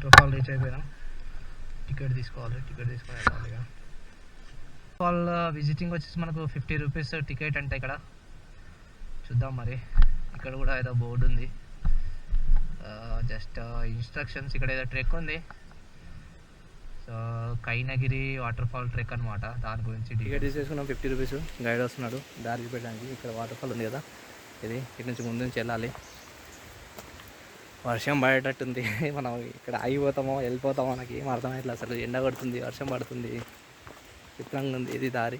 Waterfall reach అయిపోయినాం. Ticket తీసుకొని వెళ్ళాలి. ఇక వాటర్ఫాల్ విజిటింగ్ వచ్చేసి మనకు 50 రూపీస్ టికెట్ అంటే ఇక్కడ చూద్దాం. మరి ఇక్కడ కూడా ఏదో బోర్డు ఉంది, జస్ట్ ఇన్స్ట్రక్షన్స్. ఇక్కడ ఏదో ట్రెక్ ఉంది, సో కైనగిరి వాటర్ఫాల్ ట్రెక్ అనమాట. దాని గురించి టికెట్ తీసేసుకున్నాం 50 రూపీస్. గైడ్ వస్తున్నాడు దారి చూపెట్టడానికి. ఇక్కడ వాటర్ఫాల్ ఉంది కదా, ఇది ఇటు నుంచి ముందు నుంచి వెళ్ళాలి. వర్షం పడేటట్టుంది. మనం ఇక్కడ ఆగిపోతామో వెళ్ళిపోతామో నాకు ఏం అర్థమవుతుంది అసలు. ఎండ పడుతుంది, వర్షం పడుతుంది, చిత్రంగా ఉంది ఇది దారి.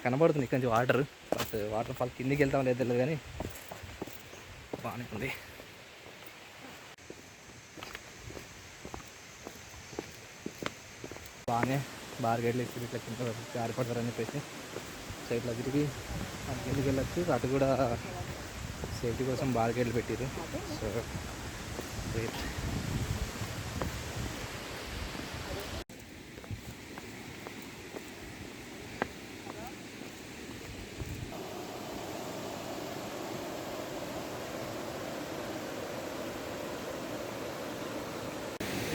కనబడుతుంది ఇక్కడ నుంచి వాటర్, బట్ వాటర్ఫాల్ కిందికి వెళ్తామో లేదు తెలియదు కానీ బాగానే ఉంది. బాగానే బార్గేట్లు ఇచ్చి ఇట్లా కింద జారిపడతారని చెప్పేసి సో ఇట్లా తిరిగి కిందికి వెళ్ళొచ్చు. అటు కూడా సేఫ్టీ కోసం బార్గేట్లు పెట్టారు. సో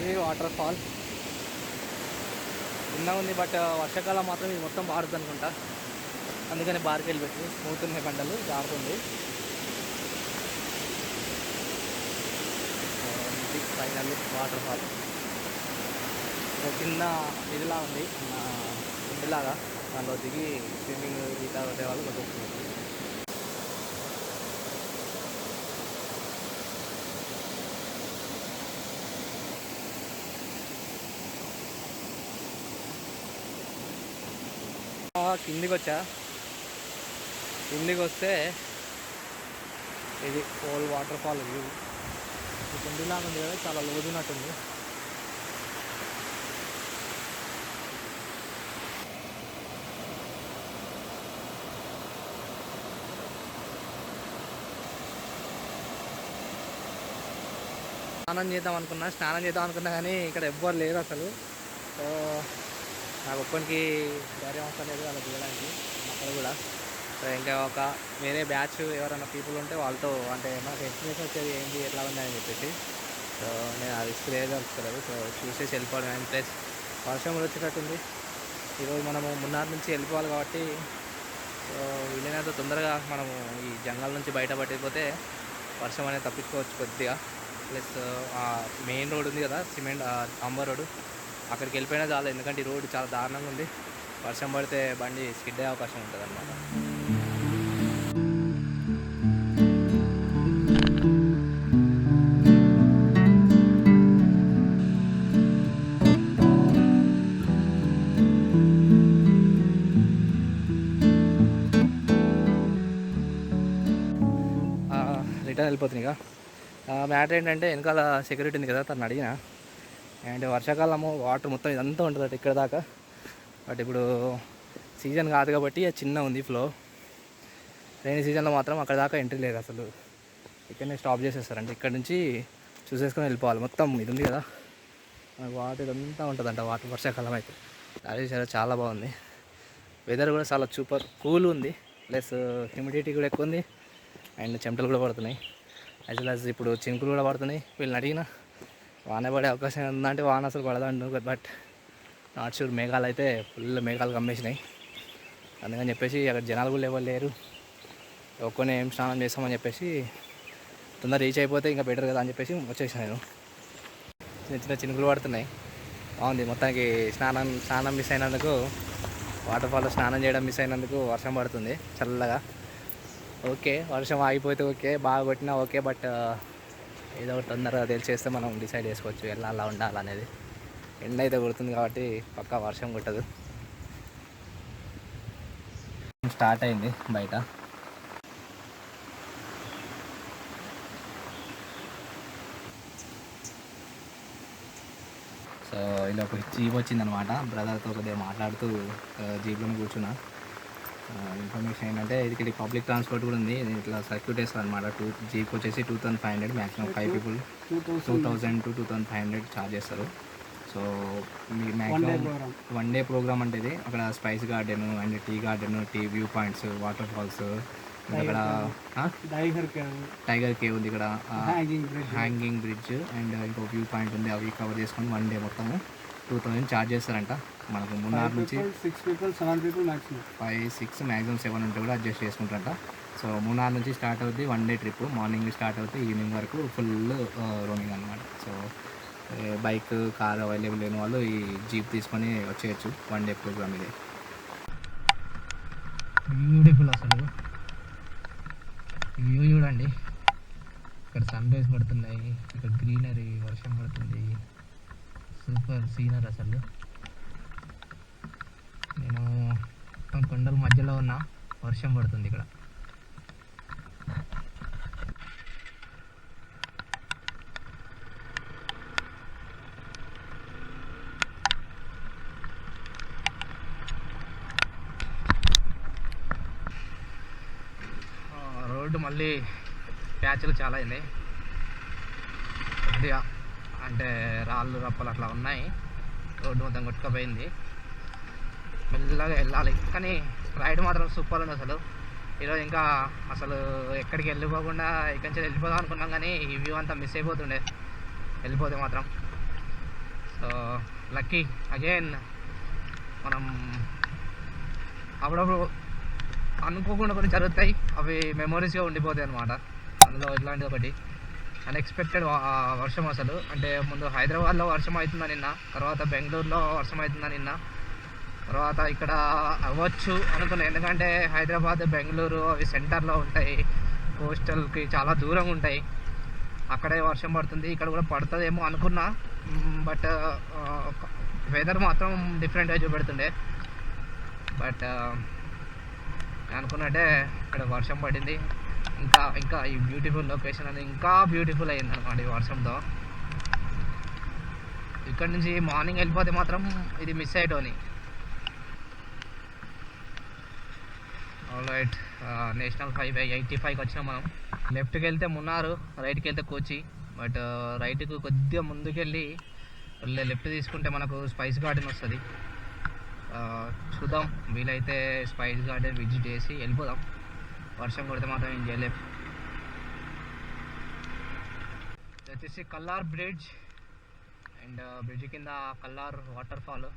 ఇది వాటర్ఫాల్ చిన్నగా ఉంది, బట్ వర్షాకాలం మాత్రం ఇది మొత్తం పారుతుంది అనుకుంటా. అందుకని బార్కెళ్ళి పెట్టి స్మూత్ ఉన్నాయి, బండలు జారుతుంది. ఇది ఫైనల్ వాటర్ఫాల్. ఒక చిన్న ఇదిలా ఉంది, ఇంటిలాగా. దానిలో దిగి స్విమ్మింగ్ ఈత కొట్టే వాళ్ళు కొట్టుకుంటున్నారు. కిందికి వస్తే ఇది హోల్ వాటర్ఫాల్ వ్యూ. కిందిలాగా ఉంది కదా, చాలా లోతున్నట్టుంది. స్నానం చేద్దాం అనుకున్నా కానీ ఇక్కడ ఎవ్వరు లేరు అసలు. సో నాకు ఒక్కరికి ధైర్యం అవసరం లేదు అలా దిగడానికి అక్కడ కూడా. సో ఇంకా ఒక వేరే బ్యాచ్ ఎవరైనా పీపుల్ ఉంటే వాళ్ళతో, అంటే నాకు ఎక్స్పీరియన్స్ వచ్చేది ఏంటి ఎట్లా ఉందని చెప్పేసి. సో నేను ఆ రిస్క్ లేదు అనుకోలేదు. సో చూసేసి వెళ్ళిపోవడం. అండ్ ప్లస్ వర్షం కూడా వచ్చేటట్టుంది. ఈరోజు మనము మున్నార్ నుంచి వెళ్ళిపోవాలి కాబట్టి సో వీలైనంత తొందరగా మనము ఈ జంగల్ నుంచి బయటపడిపోతే వర్షం అనేది తప్పించుకోవచ్చు కొద్దిగా. ప్లస్ మెయిన్ రోడ్ ఉంది కదా, సిమెంట్ అంబర్ రోడ్డు, అక్కడికి వెళ్ళిపోయినా చాలు. ఎందుకంటే ఈ రోడ్డు చాలా దారుణంగా ఉంది. వర్షం పడితే బండి స్కిడ్ అయ్యే అవకాశం ఉంటుంది అన్నమాట. రిటర్న్ వెళ్ళిపోతుంది. ఇక మ్యాటర్ ఏంటంటే వెనకాల సెక్యూరిటీ ఉంది కదా, తను అడిగిన. అండ్ వర్షాకాలము వాటర్ మొత్తం ఇదంతా ఉంటుంది ఇక్కడ దాకా. బట్ ఇప్పుడు సీజన్ కాదు కాబట్టి చిన్న ఉంది ఫ్లో. రైనీ సీజన్లో మాత్రం అక్కడ దాకా ఎంట్రీ లేదు అసలు. ఇక్కడనే స్టాప్ చేసేస్తారంటే ఇక్కడ నుంచి చూసేసుకొని వెళ్ళిపోవాలి. మొత్తం ఇది ఉంది కదా, మనకు వాటర్ ఇదంతా ఉంటుందంట వాటర్ వర్షాకాలం అయితే. అది చాలా బాగుంది. వెదర్ కూడా చాలా సూపర్ కూల్ ఉంది. ప్లస్ హ్యూమిడిటీ కూడా ఎక్కువ ఉంది. అండ్ చెమటలు కూడా పడుతున్నాయి. యాజ్ వెల్ యాజ్ ఇప్పుడు చినుకులు కూడా పడుతున్నాయి. వీళ్ళని అడిగిన వాన పడే అవకాశం ఉందంటే వాన అసలు పడదంటు, బట్ నాట్ షూర్. మేఘాలు అయితే ఫుల్ మేఘాలు కమ్మేసినాయి. అందుకని చెప్పేసి అక్కడ జనాలు కూడా ఎవరు లేరు. ఒక్కనే ఏం స్నానం చేస్తామని చెప్పేసి తొందర రీచ్ అయిపోతే ఇంకా బెటర్ కదా అని చెప్పేసి వచ్చేసాను నేను. చిన్న చిన్న చినుకులు పడుతున్నాయి. బాగుంది మొత్తానికి. స్నానం మిస్ అయినందుకు, వాటర్ఫాల్లో స్నానం చేయడం మిస్ అయినందుకు వర్షం పడుతుంది చల్లగా. ఓకే, వర్షం ఆగిపోతే ఓకే, బాగా కొట్టినా ఓకే, బట్ ఏదో ఒకటి తొందరగా తెలిసేస్తే మనం డిసైడ్ చేసుకోవచ్చు వెళ్ళాలా ఉండాలనేది. ఎండ అయితే కొడుతుంది కాబట్టి పక్కా వర్షం కొట్టదు. స్టార్ట్ అయింది బయట. సో ఇలా ఒక జీప్ వచ్చిందనమాట. బ్రదర్తో కొద్దిగా మాట్లాడుతూ జీప్లో కూర్చున్నా. ఇన్ఫర్మేషన్ ఏంటంటే ఇది పబ్లిక్ ట్రాన్స్పోర్ట్ కూడా ఉంది. ఇట్లా సర్క్యూట్ వేస్తారు అనమాట. జీప్ వచ్చేసి 2500, మ్యాక్సిమం 5 పీపుల్ 2000 to 2500 ఛార్జ్ చేస్తారు. సో మీ మ్యాక్సిమం 1 డే ప్రోగ్రామ్ అంటే ఇది. అక్కడ spice garden and tea garden, tea view points, water falls, ఇక్కడ టైగర్ కేవ్ ఉంది, ఇక్కడ హ్యాంగింగ్ బ్రిడ్జ్ అండ్ ఇంకో వ్యూ పాయింట్ ఉంది. అవి కవర్ చేసుకొని 1 డే మొత్తము 2000 ఛార్జ్ చేస్తారంట. మనకు మున్నార్ నుంచి 5, 6 మ్యాక్సిమం 7 ఉంటే కూడా అడ్జస్ట్ చేసుకుంటారంట. సో మున్నార్ నుంచి స్టార్ట్ అవుతుంది 1 డే ట్రిప్. మార్నింగ్ స్టార్ట్ అవుతుంది, ఈవినింగ్ వరకు ఫుల్ రోమింగ్ అనమాట. సో బైక్, కార్ అవైలబుల్ లేని వాళ్ళు ఈ జీప్ తీసుకొని వచ్చేయచ్చు 1 డే ప్రోగ్రామ్. ఇది బ్యూటిఫుల్ అసలు వ్యూ చూడండి. ఇక్కడ సన్ రైజ్ పడుతున్నాయి, ఇక్కడ గ్రీనరీ, వర్షం పడుతుంది, సూపర్ సీనరీ అసలు. నేను కొండల మధ్యలో ఉన్న వర్షం పడుతుంది ఇక్కడ. రోడ్డు మళ్ళీ ప్యాచ్లు చాలా అయినాయి కొద్దిగా, అంటే రాళ్ళు రప్పలు అట్లా ఉన్నాయి. రోడ్డు మొత్తం కొట్టుకపోయింది, మెల్లగా వెళ్ళాలి. కానీ రైడ్ మాత్రం సూపర్ ఉంది అసలు. ఈరోజు ఇంకా అసలు ఎక్కడికి వెళ్ళిపోకుండా ఇక్కడి నుంచి వెళ్ళిపోదాం అనుకున్నాం, కానీ ఈ వ్యూ అంతా మిస్ అయిపోతుండే వెళ్ళిపోతే మాత్రం. సో లక్కీ అగైన్, మనం అప్పుడప్పుడు అనుకోకుండా కొన్ని జరుగుతాయి, అవి మెమొరీస్గా ఉండిపోతాయి అన్నమాట. అందులో ఇట్లాంటిది ఒకటి అన్ఎక్స్పెక్టెడ్ వర్షం అసలు. అంటే ముందు హైదరాబాద్లో వర్షం అవుతుందా నిన్న, తర్వాత బెంగళూరులో వర్షం అవుతుందా నిన్న, తర్వాత ఇక్కడ అవ్వచ్చు అనుకున్నాను. ఎందుకంటే హైదరాబాద్, బెంగళూరు అవి సెంటర్లో ఉంటాయి, కోస్టల్కి చాలా దూరంగా ఉంటాయి. అక్కడే వర్షం పడుతుంది, ఇక్కడ కూడా పడుతుందేమో అనుకున్నా. బట్ వెదర్ మాత్రం డిఫరెంట్గా చూపెడుతుండే. బట్ అనుకున్నట్టే ఇక్కడ వర్షం పడింది. ఇంకా ఈ బ్యూటిఫుల్ లొకేషన్ అనేది ఇంకా బ్యూటిఫుల్ అయ్యింది అనమాట ఈ వర్షంతో. ఇక్కడ నుంచి మార్నింగ్ వెళ్ళిపోతే మాత్రం ఇది మిస్ అయ్యేటోని. ఆల్రైట్, నేషనల్ హైవే 85కి వచ్చినాం మనం. లెఫ్ట్కి వెళ్తే మున్నారు, రైట్కి వెళ్తే కోచి. బట్ రైట్కు కొద్దిగా ముందుకెళ్ళి లెఫ్ట్ తీసుకుంటే మనకు స్పైస్ గార్డెన్ వస్తుంది. చూద్దాం, వీలైతే స్పైస్ గార్డెన్ విజిట్ చేసి వెళ్ళిపోదాం. వర్షం కొడితే మాత్రం ఏం చేయలేం. వచ్చేసి కల్లార్ బ్రిడ్జ్, అండ్ బ్రిడ్జ్ కింద కల్లార్ వాటర్ఫాల్.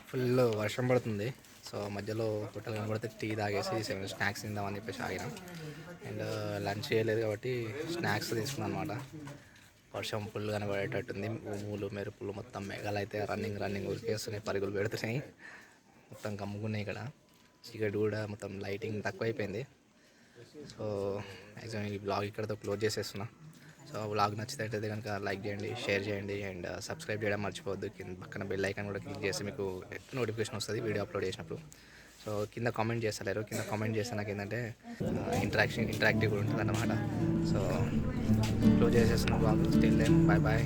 ఫుల్ వర్షం పడుతుంది. సో మధ్యలో హోటల్ కనబడితే టీ తాగేసి స్నాక్స్ తిందామని చెప్పేసి ఆగినాం. అండ్ లంచ్ చేయలేదు కాబట్టి స్నాక్స్ తీసుకున్నాం అనమాట. వర్షం ఫుల్ కనబడేటట్టుంది, ఉరుములు, మెరుపులు, మొత్తం మేఘాలు అయితే రన్నింగ్ ఉరికేస్తున్నాయి, పరుగులు పెడుతున్నాయి, మొత్తం కమ్ముకున్నాయి. ఇక్కడ చీకటి కూడా మొత్తం లైటింగ్ తక్కువ అయిపోయింది. సో మ్యాక్సిమం ఈ బ్లాగ్ ఇక్కడతో క్లోజ్ చేసేస్తున్నా. సో బ్లాగ్ నచ్చినట్లయితే కనుక లైక్ చేయండి, షేర్ చేయండి, అండ్ సబ్స్క్రైబ్ చేయడం మర్చిపోవద్దు. కింద పక్కన బెల్ ఐకాన్ కూడా క్లిక్ చేస్తే మీకు నోటిఫికేషన్ వస్తుంది వీడియో అప్లోడ్ చేసినప్పుడు. సో కింద కామెంట్ చేస్తలేరు, కింద కామెంట్ చేస్తే నాకు ఏంటంటే ఇంటరాక్టివ్ కూడా ఉంటుంది అన్నమాట. సో క్లోజ్ చేసేస్తున్న blog. Still then, bye bye.